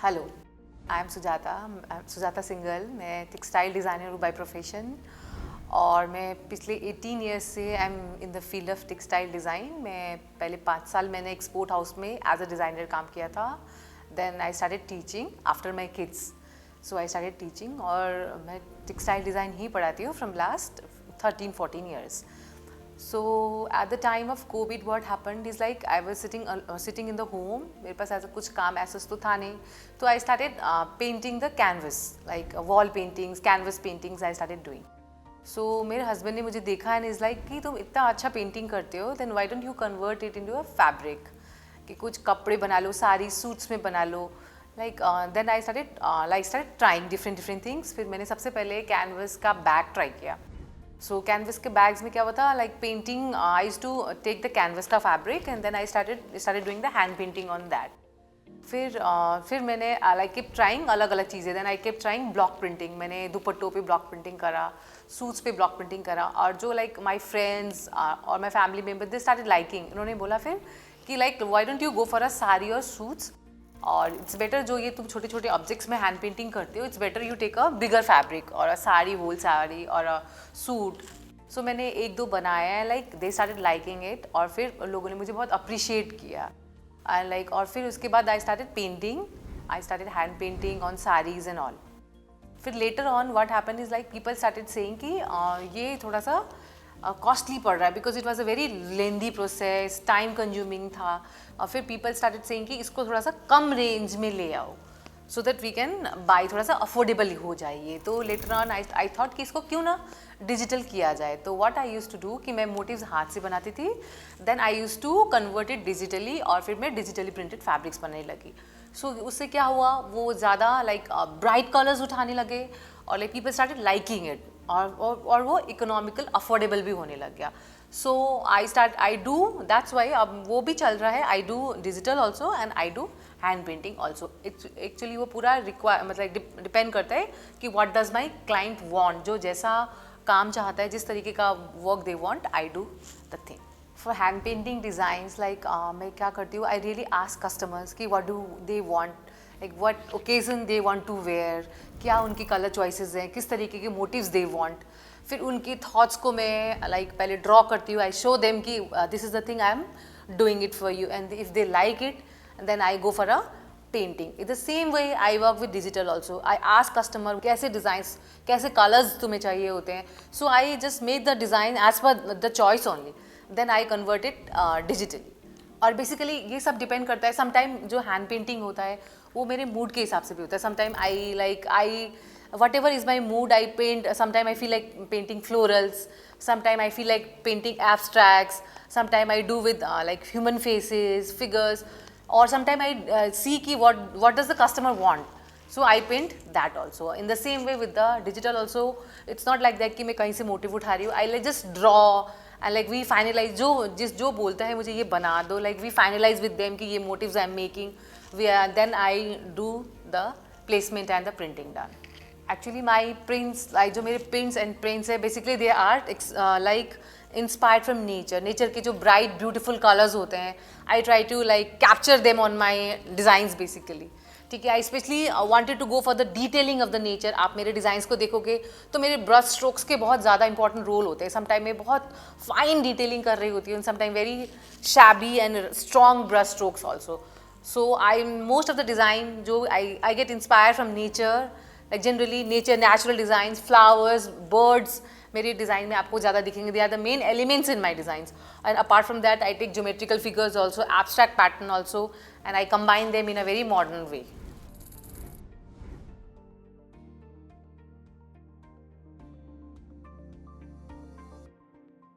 Hello, I am Sujata. Sujata Singhal. मैं textile designer हूँ by profession और मैं पिछले 18 ईयर्स से I am in the field of textile design. मैं पहले 5 साल मैंने एक्सपोर्ट हाउस में एज अ डिज़ाइनर काम किया था। Then I started teaching after my kids. So I started teaching और मैं टेक्सटाइल डिज़ाइन ही पढ़ाती हूँ from last 13-14 years. So at the time of COVID, what happened is like I was sitting in the home. मेरे पास ऐसा कुछ काम ऐसा तो था नहीं, तो I started painting the canvas, like wall paintings, canvas paintings. I started doing. So मेरे husband ने मुझे देखा and is like कि तुम इतना अच्छा पेंटिंग करते हो, then why don't you convert it into a fabric? कि कुछ कपड़े बना लो, सारी सूट्स में बना लो. Then I started trying different things. फिर मैंने सबसे पहले कैनवस का बैग ट्राई किया. सो कैनवस के बैग्स में क्या हुआ था, like painting I used to take the canvas का fabric and then I started doing the hand painting on that. फिर मैंने लाइक कीप ट्राइंग अलग अलग चीज़ें. Then I keep trying block printing. मैंने दुपट्टों पे ब्लॉक प्रिंटिंग करा, सूट्स पे ब्लॉक प्रिंटिंग करा. और जो लाइक माई फ्रेंड्स और my family member they started liking. उन्होंने बोला फिर कि like why don't you go for अ साड़ी और सूट्स, और इट्स बेटर जो ये तुम छोटे छोटे ऑब्जेक्ट्स में हैंड पेंटिंग करते हो, it's better you take a bigger fabric और अ साड़ी, होल साड़ी और अ सूट. सो मैंने एक दो बनाया है, like they started liking it और फिर लोगों ने मुझे बहुत अप्रिशिएट किया. एंड लाइक और फिर उसके बाद I started hand painting on saris and all. फिर later on what happened is like people started saying कि ये थोड़ा सा कॉस्टली पड़ रहा है because it was a very lengthy process, time consuming था. और फिर पीपल स्टार्टेड सेइंग कि इसको थोड़ा सा कम रेंज में ले आओ so that we can buy, थोड़ा सा अफोर्डेबल हो जाइए. तो लेटर ऑन आई थॉट कि इसको क्यों ना डिजिटल किया जाए. तो what I used to do कि मैं मोटिव्स हाथ से बनाती थी, then I used to convert it digitally और फिर मैं डिजिटली प्रिंटेड फैब्रिक्स बनाने लगी. सो उससे क्या हुआ, वो ज़्यादा लाइक ब्राइट कलर्स उठाने लगे और like people started liking it और वो इकोनॉमिकल अफोर्डेबल भी होने लग गया. सो आई डू दैट्स वाई अब वो भी चल रहा है. I do digital also and I do hand painting also. Actually वो पूरा मतलब डिपेंड करता है कि what does my client want. जो जैसा काम चाहता है, जिस तरीके का work they want, I do the thing. For hand painting designs like मैं क्या करती हूँ, आई रियली आस्क कस्टमर्स कि what do they want, like what occasion they want to wear, क्या उनकी कलर चॉइसेस हैं, किस तरीके के मोटिव्स दे वांट. फिर उनकी थॉट्स को मैं लाइक पहले ड्रॉ करती हूँ. आई शो देम कि this is the thing I am doing it for you and if they like it then I go for a painting. In the same way I work with digital also. I ask customer कैसे designs, कैसे colours तुम्हें चाहिए होते हैं. So I just make the design as per the choice only, then I convert it digitally. और basically ये सब depend करता है. समटाइम जो हैंड पेंटिंग होता है वो मेरे मूड के हिसाब से भी होता है. Sometime I whatever is my mood I paint. Sometime I feel like painting florals, sometime I feel like painting abstracts, sometime I do with like human faces, figures, or sometime I see ki what does the customer want, so I paint that also. In the same way with the digital also, it's not like that कि मैं कहीं से motive उठा रही हूँ. I like just draw and like we finalize. जो बोलता है मुझे ये बना दो, like we finalize with them कि ये motives I am making. Then I do the placement and the printing done. Actually my prints, like जो मेरे prints and prints है, basically they are like inspired from nature. Nature के जो bright beautiful colors होते हैं, I try to like capture them on my designs basically. ठीक है. I especially wanted to go for the detailing of the nature. आप मेरे designs को देखोगे तो मेरे ब्रश स्ट्रोक्स के बहुत ज़्यादा इंपॉर्टेंट रोल होते हैं. समटाइम मैं बहुत फाइन डिटेलिंग कर रही होती हूँ, sometime very shabby and strong brush strokes also. So I most of the design जो I get inspire from nature, like generally nature, natural designs, flowers, birds. मेरे डिज़ाइन में आपको ज़्यादा दिखेंगे. they are the main elements in my designs. And apart from that I take geometrical figures also, abstract pattern also, and I combine them in a very modern way.